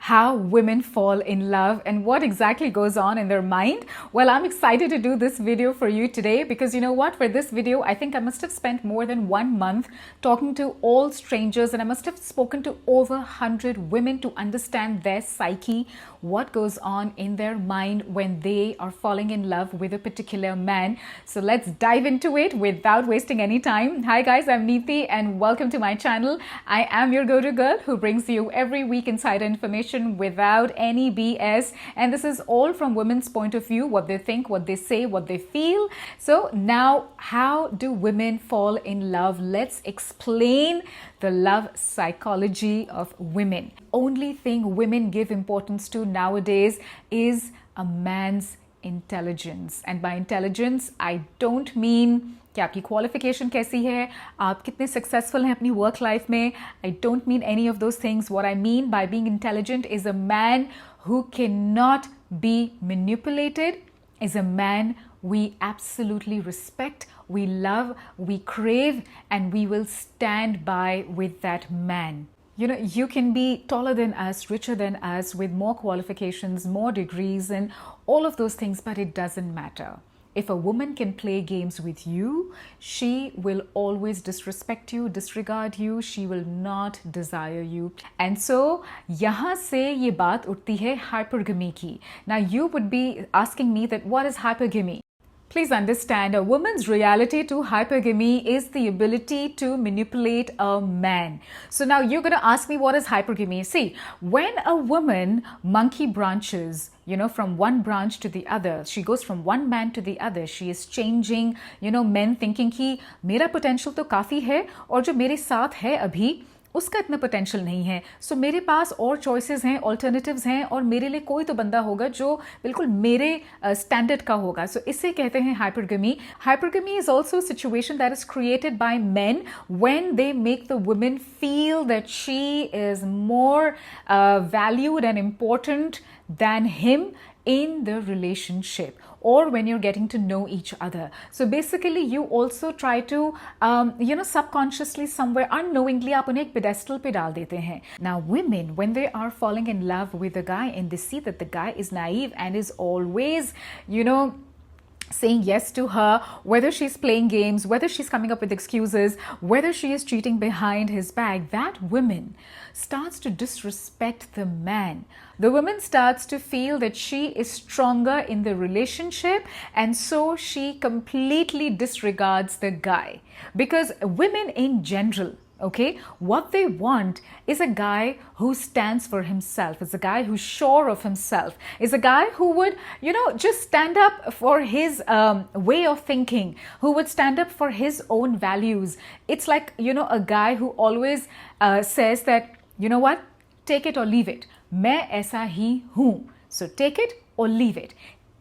how women fall in love and what exactly goes on in their mind. Well, I'm excited to do this video for you today because you know what? For this video, I think I must have spent more than 1 month talking to all strangers, and I must have spoken to over 100 women to understand their psyche, what goes on in their mind when they are falling in love with a particular man. So let's dive into it without wasting any time. Hi guys, I'm Neeti and welcome to my channel. I am your go-to girl who brings you every week insider information without any BS, and this is all from women's point of view, what they think, what they say, what they feel. So now, how do women fall in love? Let's explain the love psychology of women. Only thing women give importance to nowadays is a man's intelligence, and by intelligence I don't mean कि आपकी qualification कैसी है, आप कितने successful हैं अपनी work life में. I don't mean any of those things. What I mean by being intelligent is a man who can not be manipulated, is a man we absolutely respect, we love, we crave, and we will stand by with that man. You know, you can be taller than us, richer than us, with more qualifications, more degrees, and all of those things, but it doesn't matter. If a woman can play games with you, she will always disrespect you, disregard you, she will not desire you. And so, यहाँ से ये बात उठती है hypergamy की. Now, you would be asking me that what is hypergamy? Please understand, a woman's reality to hypergamy is the ability to manipulate a man. So now you're going to ask me, what is hypergamy? See, when a woman monkey branches, you know, from one branch to the other, she goes from one man to the other, she is changing, you know, men thinking कि मेरा potential तो काफ़ी है और जो मेरे साथ है अभी उसका इतना पोटेंशियल नहीं है, सो मेरे पास और चॉइसेस हैं, ऑल्टरनेटिव्स हैं, और मेरे लिए कोई तो बंदा होगा जो बिल्कुल मेरे स्टैंडर्ड का होगा. सो इसे कहते हैं hypergamy. Hypergamy is also situation that is created by men when they make the women feel that she is more valued and important than him in the relationship, or when you're getting to know each other. So basically you also try to you know, subconsciously somewhere unknowingly आप उन्हें एक pedestal पे डाल देते हैं. Now women, when they are falling in love with a guy and they see that the guy is naive and is always, you know, saying yes to her, whether she's playing games, whether she's coming up with excuses, whether she is cheating behind his back, that woman starts to disrespect the man. The woman starts to feel that she is stronger in the relationship, and so she completely disregards the guy. Because women in general, okay, what they want is a guy who stands for himself, is a guy who's sure of himself, is a guy who would, you know, just stand up for his way of thinking, who would stand up for his own values. It's like, you know, a guy who always says that, you know what, take it or leave it. मैं ऐसा ही हूँ, so take it or leave it.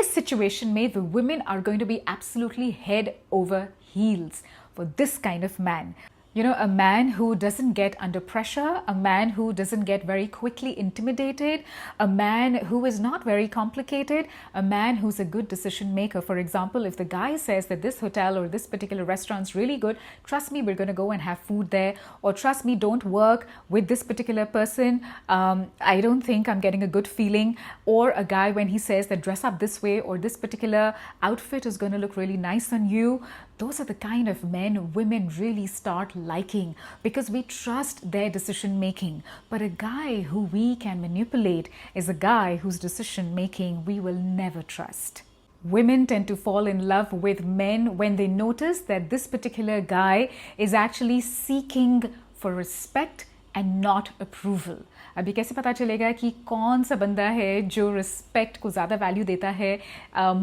इस situation में the women are going to be absolutely head over heels for this kind of man. You know, a man who doesn't get under pressure, a man who doesn't get very quickly intimidated, a man who is not very complicated, a man who's a good decision maker. For example, if the guy says that this hotel or this particular restaurant's really good, trust me, we're going to go and have food there. Or trust me, don't work with this particular person. I don't think I'm getting a good feeling. Or a guy when he says that dress up this way or this particular outfit is going to look really nice on you. Those are the kind of men women really start liking because we trust their decision making. But a guy who we can manipulate is a guy whose decision making we will never trust. Women tend to fall in love with men when they notice that this particular guy is actually seeking for respect and not approval. अभी कैसे पता चलेगा कि कौन सा बंदा है जो रिस्पेक्ट को ज़्यादा वैल्यू देता है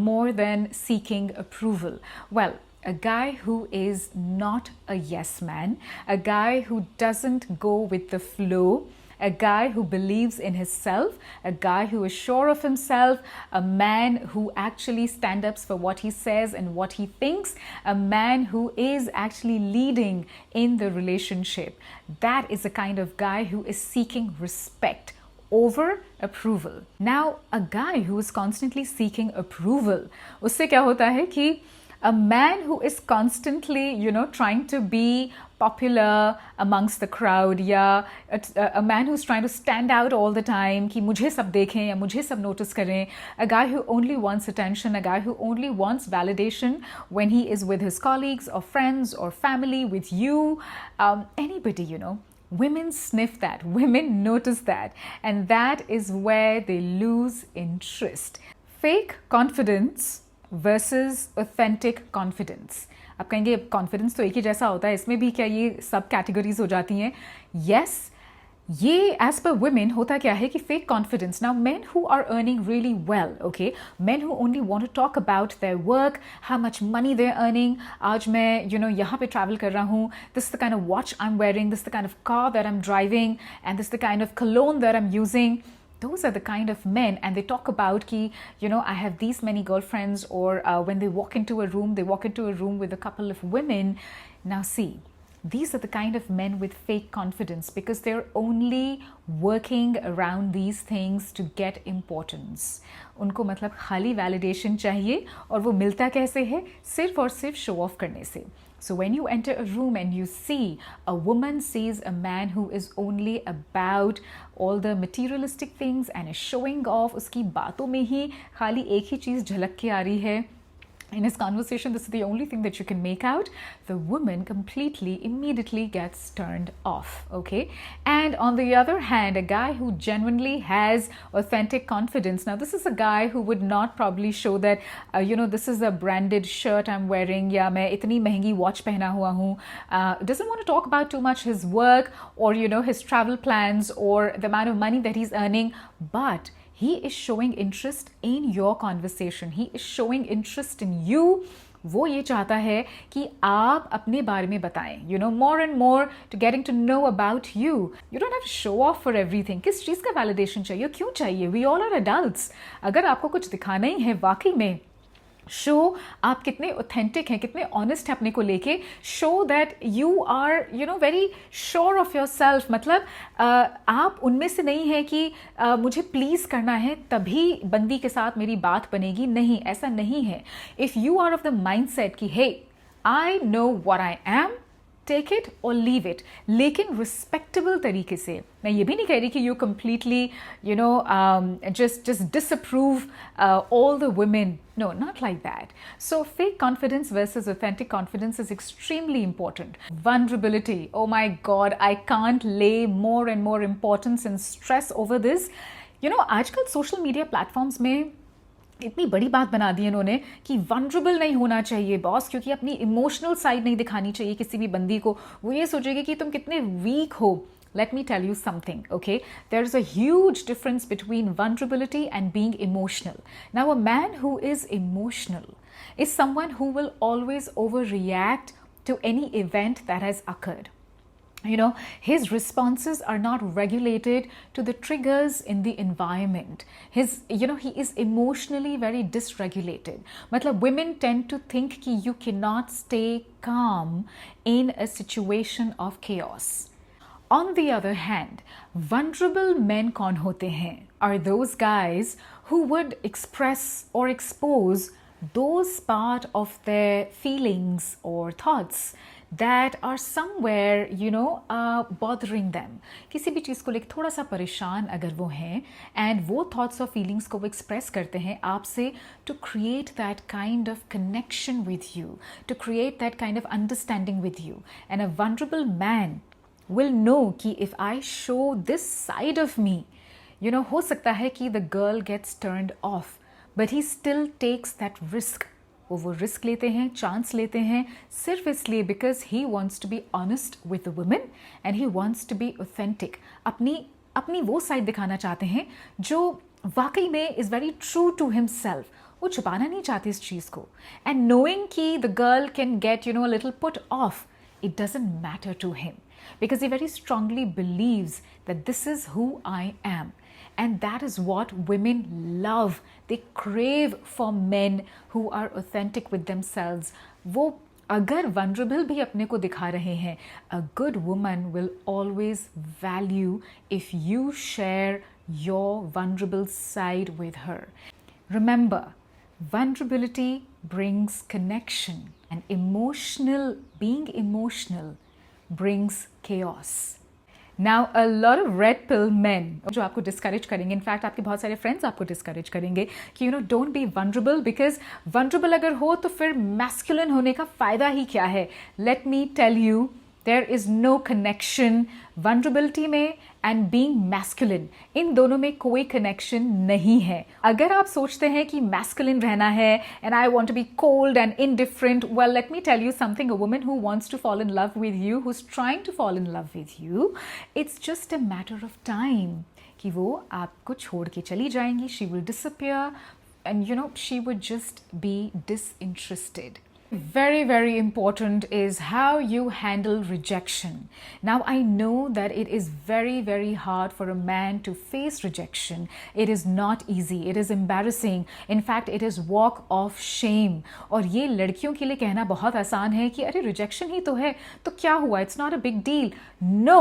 more than seeking approval? Well, a guy who is not a yes man, a guy who doesn't go with the flow, a guy who believes in himself, a guy who is sure of himself, a man who actually stands up for what he says and what he thinks, a man who is actually leading in the relationship. That is the kind of guy who is seeking respect over approval. Now, a guy who is constantly seeking approval, उससे क्या होता है कि A man who is constantly, trying to be popular amongst the crowd, या a man who's trying to stand out all the time कि मुझे सब देखें या मुझे सब notice करें. A guy who only wants attention, a guy who only wants validation when he is with his colleagues or friends or family, with you, anybody, Women sniff that, women notice that, and that is where they lose interest. Fake confidence versus authentic confidence. आप कहेंगे confidence तो एक ही जैसा होता है, इसमें भी क्या ये सब कैटेगरीज हो जाती हैं? Yes, ये एज पर वुमेन होता क्या है कि fake confidence. Now men who are earning really well, okay, men who only want to talk about their work, how much money they are earning, आज मैं यहाँ पे ट्रैवल कर रहा हूँ, this is the kind of watch I am wearing, this the kind of car that I am driving, and this the kind of cologne that I'm using. Those are the kind of men, and they talk about ki, I have these many girlfriends, or when they walk into a room with a couple of women. Now see, these are the kind of men with fake confidence, because they're only working around these things to get importance. उनको मतलब खाली validation चाहिए, और वो मिलता कैसे है? सिर्फ और सिर्फ show off करने से. So when you enter a room and you see a woman sees a man who is only about all the materialistic things and is showing off, उसकी बातों में ही खाली एक ही चीज़ झलक के आ रही है, in his conversation, this is the only thing that you can make out, the woman immediately gets turned off, okay? And on the other hand, a guy who genuinely has authentic confidence, now this is a guy who would not probably show that, this is a branded shirt I'm wearing, या मैं इतनी महंगी watch पहना हुआ हूँ, doesn't want to talk about too much his work, or his travel plans, or the amount of money that he's earning, but he is showing interest in your conversation. He is showing interest in you. वो ये चाहता है कि आप अपने बारे में बताएं, more and more to getting to know about you. You don't have to show off for everything. किस चीज़ का validation चाहिए? क्यों चाहिए? We all are adults. अगर आपको कुछ दिखाना ही है वाकई में, शो आप कितने ऑथेंटिक हैं, कितने ऑनेस्ट हैं अपने को लेके, show that you are very sure of your self. मतलब आप उनमें से नहीं है कि मुझे प्लीज़ करना है तभी बंदी के साथ मेरी बात बनेगी. नहीं, ऐसा नहीं है. If you are of the mindset कि hey, I know what I am, take it और लीव इट, लेकिन रिस्पेक्टेबल तरीके से. मैं ये भी नहीं कह रही कि you completely just disapprove all the women. No, not like that. So fake confidence versus authentic confidence is extremely important. Vulnerability, oh my God, I can't lay more and more importance and stress over this. आजकल social media platforms में इतनी बड़ी बात बना दी इन्होंने कि vulnerable नहीं होना चाहिए बॉस, क्योंकि अपनी इमोशनल साइड नहीं दिखानी चाहिए किसी भी बंदी को. वो ये सोचेगी कि तुम कितने वीक हो. Let me tell you something, okay? There's a huge difference between vulnerability and being emotional. Now, a man who is emotional is someone who will always overreact to any event that has occurred. His responses are not regulated to the triggers in the environment. He is emotionally very dysregulated. Matlab, women tend to think ki you cannot stay calm in a situation of chaos. On the other hand, vulnerable men kaun hote hain? Are those guys who would express or expose those part of their feelings or thoughts that are somewhere, bothering them. किसी भी चीज़ को लेकर थोड़ा सा परेशान अगर वो हैं, and वो thoughts और feelings को वो express करते हैं आपसे, to create that kind of connection with you, to create that kind of understanding with you. And a vulnerable man will know कि if I show this side of me, हो सकता है कि the girl gets turned off, but he still takes that risk. वो risk लेते हैं, chance लेते हैं, सिर्फ इसलिए because he wants to be honest with the women and he wants to be authentic. अपनी वो साइड दिखाना चाहते हैं जो वाकई में is very true to himself. वो छुपाना नहीं चाहते इस चीज़ को. एंड नोइंग कि the girl can get little put off, it doesn't matter to him because he very strongly believes that this is who I am. And that is what women love. They crave for men who are authentic with themselves. वो अगर vulnerable भी अपने को दिखा रहे हैं, a good woman will always value if you share your vulnerable side with her. Remember, Vulnerability brings connection, and being emotional brings chaos. Now, a lot of red pill men जो आपको discourage करेंगे, in fact आपके बहुत सारे friends आपको discourage करेंगे कि don't be vulnerable, because vulnerable अगर हो तो फिर masculine होने का फ़ायदा ही क्या है. Let me tell you, there is no connection vulnerability में and being masculine. इन दोनों में कोई connection नहीं है. अगर आप सोचते हैं कि masculine रहना है and I want to be cold and indifferent, well, let me tell you something. A woman who wants to fall in love with you, who's trying to fall in love with you, it's just a matter of time कि वो आपको छोड़ के चली जाएंगी. She will disappear and she would just be disinterested. Very, very important is how you handle rejection. Now, I know that it is very, very hard for a man to face rejection. It is not easy. It is embarrassing. In fact, it is walk of shame. और ये लड़कियों के लिए कहना बहुत आसान है कि अरे rejection ही तो है, तो क्या हुआ? It's not a big deal. No.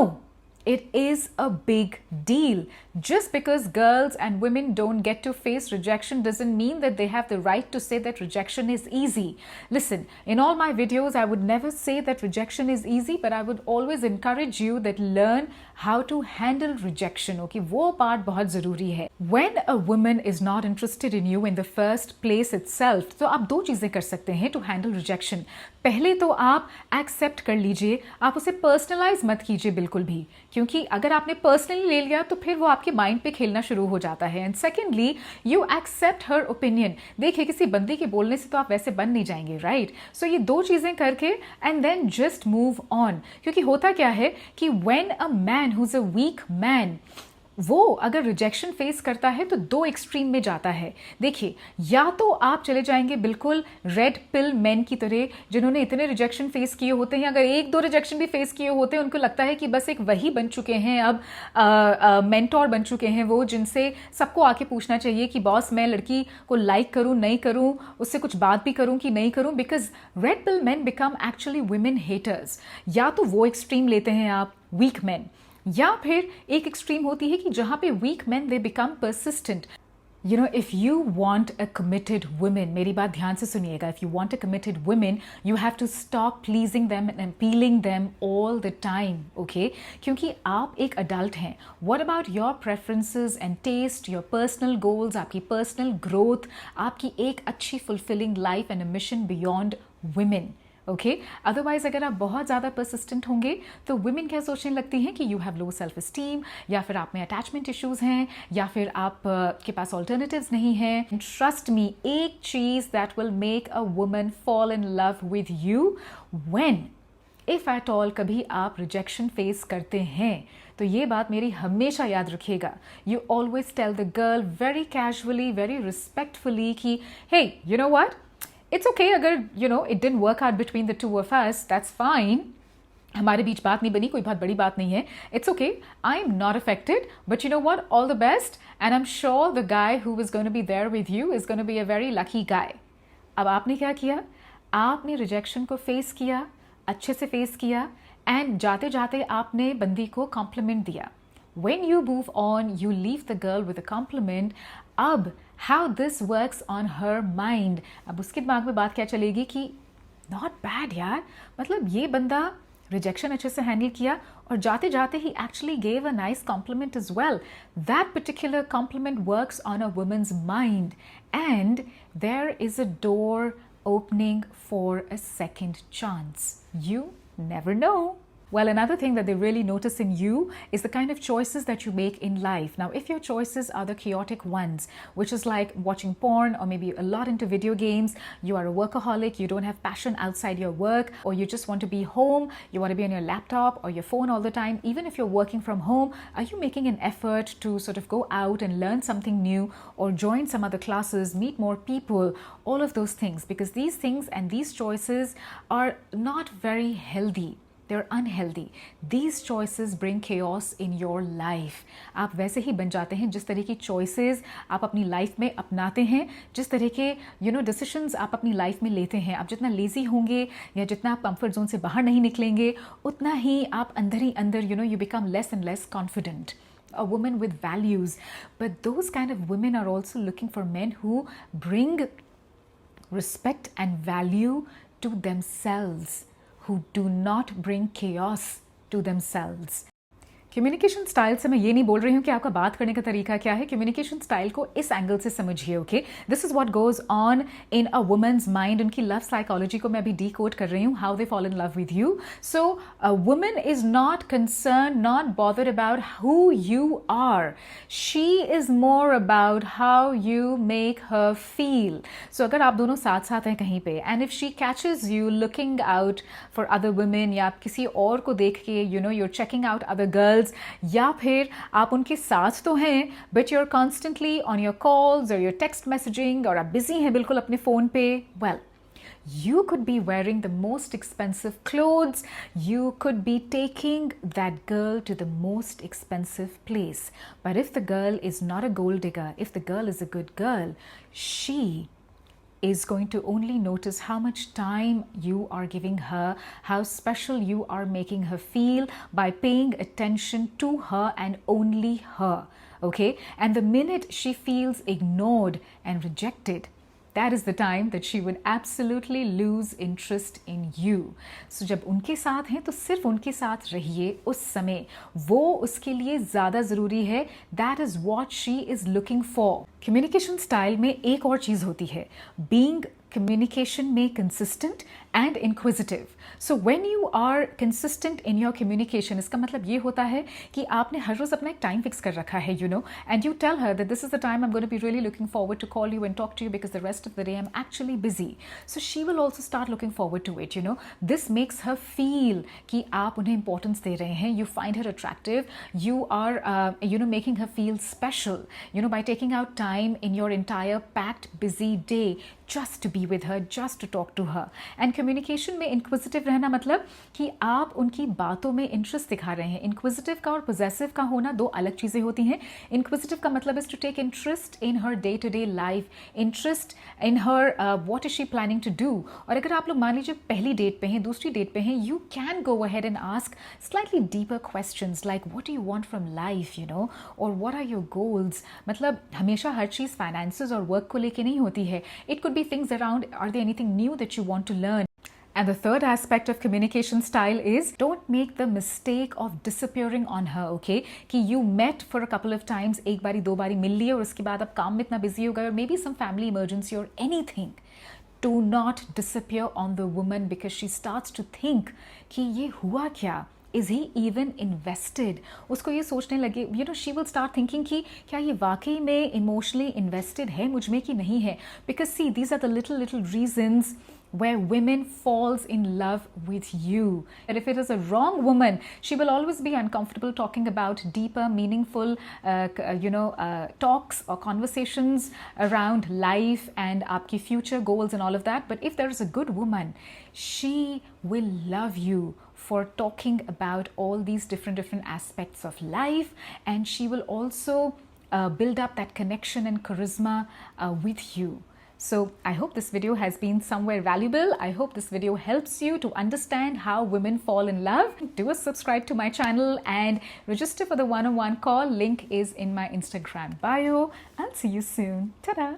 It is a big deal. Just because girls and women don't get to face rejection doesn't mean that they have the right to say that rejection is easy. Listen, in all my videos, I would never say that rejection is easy, but I would always encourage you that learn how to handle rejection. Okay, वो part बहुत ज़रूरी है. When a woman is not interested in you in the first place itself, तो आप दो चीज़ें कर सकते हैं to handle rejection. पहले तो आप accept कर लीजिए, आप उसे personalize मत कीजिए बिल्कुल भी, क्योंकि अगर आपने पर्सनली ले लिया तो फिर वो आपके माइंड पे खेलना शुरू हो जाता है. And secondly, you accept her opinion. देखिए, किसी बंदी के बोलने से तो आप वैसे बन नहीं जाएंगे, राइट? सो ये दो चीज़ें करके and then just move on. क्योंकि होता क्या है कि when a man who is a weak man, वो अगर रिजेक्शन फेस करता है तो दो एक्सट्रीम में जाता है. देखिए, या तो आप चले जाएंगे बिल्कुल रेड पिल मैन की तरह, जिन्होंने इतने रिजेक्शन फेस किए होते हैं, अगर एक दो रिजेक्शन भी फेस किए होते हैं, उनको लगता है कि बस एक वही बन चुके हैं, अब मेंटोर बन चुके हैं वो, जिनसे सबको आके पूछना चाहिए कि बॉस मैं लड़की को लाइक करूं नहीं करूं, उससे कुछ बात भी करूं कि नहीं करूं, because red pill man become actually women haters. या तो वो एक्सट्रीम लेते हैं आप, वीक मैन, या फिर एक एक्सट्रीम होती है कि जहां पे weak man they become persistent. if you want a committed woman, मेरी बात ध्यान से सुनिएगा, if you want a committed woman, you have to stop pleasing them and appealing them all the time, okay? क्योंकि आप एक adult हैं. What about your preferences and taste, your personal goals, आपकी personal growth, आपकी एक अच्छी fulfilling life and a mission beyond women? Okay, otherwise अगर आप बहुत ज़्यादा परसिस्टेंट होंगे तो वुमेन क्या सोचने लगती हैं कि you have low self esteem, या फिर आप में अटैचमेंट इश्यूज हैं, या फिर आप के पास ऑल्टरनेटिव्स नहीं हैं. ट्रस्ट मी, एक चीज़ that will make a woman fall in love with you, when if at all कभी आप रिजेक्शन फेस करते हैं, तो ये बात मेरी हमेशा याद रखिएगा. You always tell the girl very casually, very respectfully कि hey, you know what, it's okay अगर it didn't work out between the two of us, that's fine. हमारे बीच बात नहीं बनी, कोई बहुत बड़ी बात नहीं है. It's okay, I'm not affected, but you know what, all the best, and I'm sure the guy who is going to be there with you is going to be a very lucky guy. अब आपने क्या किया? आपने rejection को face किया, अच्छे से face किया, एंड जाते जाते आपने बंदी को कॉम्प्लीमेंट दिया. When you move on, you leave the girl with a compliment. अब how this works on her mind, अब उसके दिमाग में बात क्या चलेगी कि not bad यार, मतलब ये बंदा रिजेक्शन अच्छे से हैंडल किया, और जाते जाते ही actually gave a nice compliment as well. That particular compliment works on a woman's mind, and there is a door opening for a second chance. You never know. Well, another thing that they really notice in you is the kind of choices that you make in life. Now, if your choices are the chaotic ones, which is like watching porn or maybe a lot into video games, you are a workaholic, you don't have passion outside your work, or you just want to be home, you want to be on your laptop or your phone all the time, even if you're working from home, are you making an effort to sort of go out and learn something new or join some other classes, meet more people, all of those things? Because these things and these choices are not very healthy. They're unhealthy. These choices bring chaos in your life. आप वैसे ही बन जाते हैं जिस तरह की choices आप अपनी life में अपनाते हैं, जिस तरह के decisions आप अपनी life में लेते हैं. आप जितना lazy होंगे या जितना आप comfort zone से बाहर नहीं निकलेंगे, उतना ही आप अंदर ही अंदर you become less and less confident. A woman with values. But those kind of women are also looking for men who bring respect and value to themselves, who do not bring chaos to themselves. Communication style से मैं ये नहीं बोल रही हूँ कि आपका बात करने का तरीका क्या है. कम्युनिकेशन स्टाइल को इस एंगल से समझिए. Okay, this is what goes on in a woman's mind. उनकी लव साइकोलॉजी को मैं अभी डी कोड कर रही हूँ. How they fall in love with you. So a woman is not concern, not bothered about who you are. She is more about how you make her feel. So अगर आप दोनों साथ साथ हैं कहीं पे, and if she catches you looking out for other women, या आप किसी और को देख के you know your checking out other girls, या फिर आप उनके साथ तो हैं but you are constantly on your calls और योर टेक्स्ट मैसेजिंग, और आप बिजी हैं बिल्कुल अपने फ़ोन पे, well, you could be wearing the most expensive clothes, you could be taking that girl to the most expensive place, but if the girl is not a gold digger, if the girl is a good girl, she is going to only notice how much time you are giving her, how special you are making her feel by paying attention to her and only her. Okay, and the minute she feels ignored and rejected, that is the time that she would absolutely lose interest in you. So जब उनके साथ हैं तो सिर्फ उनके साथ रहिए उस समय, वो उसके लिए ज़्यादा ज़रूरी है. That is what she is looking for. Communication style में एक और चीज़ होती है, being communication में consistent and inquisitive. So when you are consistent in your communication, इसका मतलब ये होता है कि आपने हर रोज़ अपना एक टाइम फिक्स कर रखा है, you know, and you tell her that this is the time I'm going to be really looking forward to call you and talk to you because the rest of the day I'm actually busy. So she will also start looking forward to it, you know. This makes her feel कि आप उन्हें importance दे रहे हैं, you find her attractive, you are you know, making her feel special, you know, by taking out time in your entire packed busy day just to be with her, just to talk to her. And communication में inquisitive रहना मतलब कि आप उनकी बातों में interest दिखा रहे हैं. Inquisitive का और possessive का होना दो अलग चीज़ें होती हैं. Inquisitive का मतलब is to take interest in her day-to-day life, interest in her what is she planning to do. और अगर आप लोग मान लीजिए पहली डेट पे हैं, दूसरी डेट पे हैं, you can go ahead and ask slightly deeper questions like what do you want from life, you know, or what are your goals. मतलब हमेशा हर चीज़ finances और work को लेके नहीं होती है. It could be things around, are there anything new that you want to learn? And the third aspect of communication style is don't make the mistake of disappearing on her, okay? कि you met for a couple of times, एक बारी दो बारी मिल लिए और उसके बाद आप काम में इतना busy हो गए, or maybe some family emergency or anything. Do not disappear on the woman because she starts to think कि ये हुआ क्या? Is he even invested? उसको ये सोचने लगे, you know, she will start thinking कि क्या ये वाकई में emotionally invested है मुझ में कि नहीं है? Because see, these are the little reasons where women falls in love with you. And if it is a wrong woman, she will always be uncomfortable talking about deeper, meaningful, talks or conversations around life and आपकी future goals and all of that. But if there is a good woman, she will love you for talking about all these different aspects of life, and she will also build up that connection and charisma with you. So I hope this video has been somewhere valuable. I hope this video helps you to understand how women fall in love. Do subscribe to my channel and register for the one-on-one call. Link is in my Instagram bio. I'll see you soon. Ta-da!